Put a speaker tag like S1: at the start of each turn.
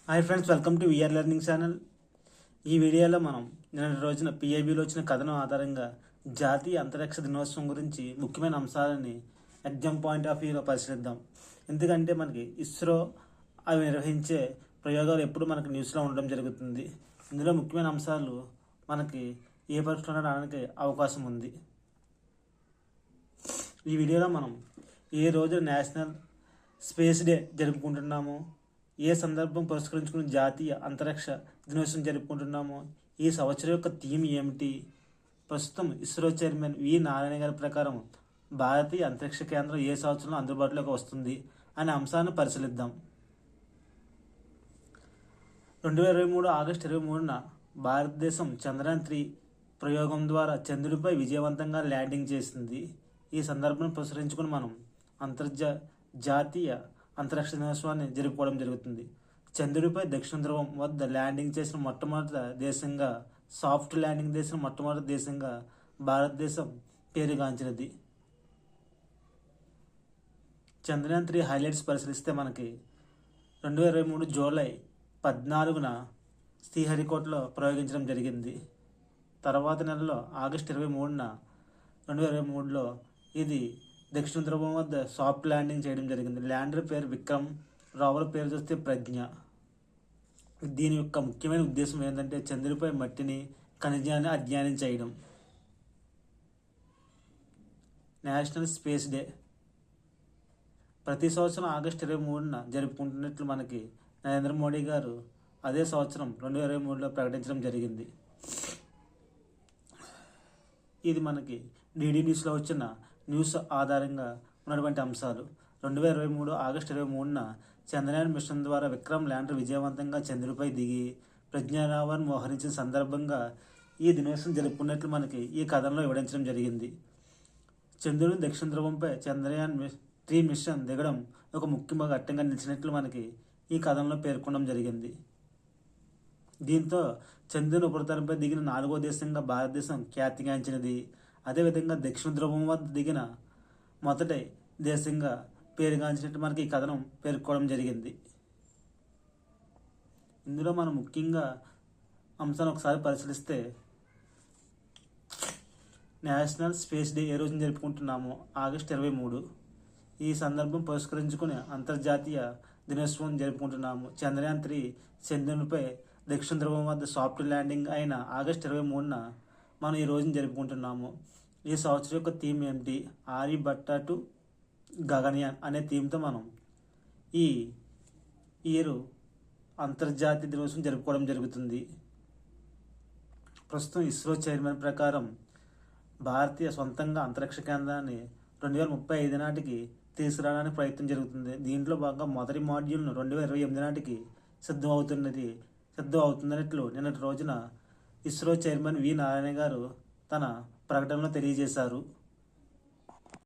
S1: Hi friends, welcome to VR learning channel. ఈ వీడియోలో మనం నిన్నటి రోజున పిఐబిలో వచ్చిన కథనం ఆధారంగా జాతీయ అంతరిక్ష దినోత్సవం గురించి ముఖ్యమైన అంశాలని ఎగ్జామ్ పాయింట్ ఆఫ్ వ్యూలో పరిశీలిద్దాం. ఎందుకంటే మనకి ఇస్రో అవి నిర్వహించే ప్రయోగాలు ఎప్పుడు మనకి న్యూస్లో ఉండడం జరుగుతుంది. ఇందులో ముఖ్యమైన అంశాలు మనకి ఏ పరీక్షలో రావడానికి అవకాశం ఉంది. ఈ వీడియోలో మనం ఏ రోజు నేషనల్ స్పేస్ డే జరుపుకుంటున్నామో, ఏ సందర్భం పురస్కరించుకుని జాతీయ అంతరిక్ష దినోత్సవం జరుపుకుంటున్నామో, ఈ సంవత్సరం యొక్క థీమ్ ఏమిటి, ప్రస్తుతం ఇస్రో చైర్మన్ వి నారాయణ గారి ప్రకారం భారతీయ అంతరిక్ష కేంద్రం ఏ సంవత్సరంలో అందుబాటులోకి వస్తుంది అనే అంశాన్ని పరిశీలిద్దాం. 2023 ఆగస్టు 23న భారతదేశం చంద్రయాన్-3 ప్రయోగం ద్వారా చంద్రుడిపై విజయవంతంగా ల్యాండింగ్ చేసింది. ఈ సందర్భం పురస్కరించుకుని మనం జాతీయ అంతరిక్ష దినోత్సవాన్ని జరుపుకోవడం జరుగుతుంది. చంద్రుడిపై దక్షిణ ధ్రువం వద్ద ల్యాండింగ్ చేసిన మొట్టమొదటి దేశంగా, సాఫ్ట్ ల్యాండింగ్ చేసిన మొట్టమొదటి దేశంగా భారతదేశం పేరుగాంచినది. చంద్రయాన్-3 హైలైట్స్ పరిశీలిస్తే మనకి 2023 జూలై 14న శ్రీహరికోటలో ప్రయోగించడం జరిగింది. తర్వాత నెలలో ఆగస్టు 23న 2023లో ఇది దక్షిణ ధ్రువం వద్ద సాఫ్ట్ ల్యాండింగ్ చేయడం జరిగింది. ల్యాండర్ పేరు విక్రమ్, రోవర్ పేరు చూస్తే ప్రజ్ఞ. దీని యొక్క ముఖ్యమైన ఉద్దేశం ఏంటంటే చంద్రుడిపై మట్టిని, ఖనిజాన్ని అధ్యయనం చేయడం. నేషనల్ స్పేస్ డే ప్రతి సంవత్సరం ఆగస్టు 23న జరుపుకుంటున్నట్లు మనకి నరేంద్ర మోడీ గారు అదే సంవత్సరం 2023లో ప్రకటించడం జరిగింది. ఇది మనకి డిడి న్యూస్లో వచ్చిన న్యూస్ ఆధారంగా ఉన్నటువంటి అంశాలు. 2023 ఆగస్టు 23న చంద్రయాన్ మిషన్ ద్వారా విక్రమ్ ల్యాండర్ విజయవంతంగా చంద్రుడిపై దిగి ప్రజ్ఞారావన్ మోహరించిన సందర్భంగా ఈ దినోత్సవం జరుపుకున్నట్లు మనకి ఈ కథనంలో వివరించడం జరిగింది. చంద్రుని దక్షిణ ధ్రువంపై చంద్రయాన్-3 మిషన్ దిగడం ఒక ముఖ్య ఘట్టంగా నిలిచినట్లు మనకి ఈ కథనంలో పేర్కొనడం జరిగింది. దీంతో చంద్రుని ఉపరితలంపై దిగిన 4వ దేశంగా భారతదేశం ఖ్యాతిగాంచినది. అదేవిధంగా దక్షిణ ధ్రువం వద్ద దిగిన మొదటి దేశంగా పేరుగాంచినట్టు మనకి ఈ కథనం పేర్కోవడం జరిగింది. ఇందులో మనం ముఖ్యంగా అంశాన్ని ఒకసారి పరిశీలిస్తే, నేషనల్ స్పేస్ డే ఏ రోజున జరుపుకుంటున్నామో ఆగస్టు 23. ఈ సందర్భం పురస్కరించుకుని అంతర్జాతీయ దినోత్సవం జరుపుకుంటున్నాము. చంద్రయాన్-3 చంద్రునిపై దక్షిణ ధ్రువం వద్ద సాఫ్ట్ ల్యాండింగ్ అయిన ఆగస్టు 23న మనం ఈ రోజున జరుపుకుంటున్నాము. ఈ సంవత్సరం యొక్క థీమ్ ఏమిటి, ఆర్యభట్ట టు గగనయాన్ అనే థీమ్తో మనం ఈ ఇయర్ అంతర్జాతీయ దినోత్సవం జరుపుకోవడం జరుగుతుంది. ప్రస్తుతం ఇస్రో చైర్మన్ ప్రకారం భారతీయ సొంతంగా అంతరిక్ష కేంద్రాన్ని 2035 నాటికి తీసుకురావడానికి ప్రయత్నం జరుగుతుంది. దీంట్లో భాగంగా మొదటి మాడ్యూల్ను 2028 నాటికి సిద్ధం అవుతుందన్నట్లు నిన్నటి రోజున ఇస్రో చైర్మన్ వి నారాయణ గారు తన ప్రకటనలో తెలియజేశారు.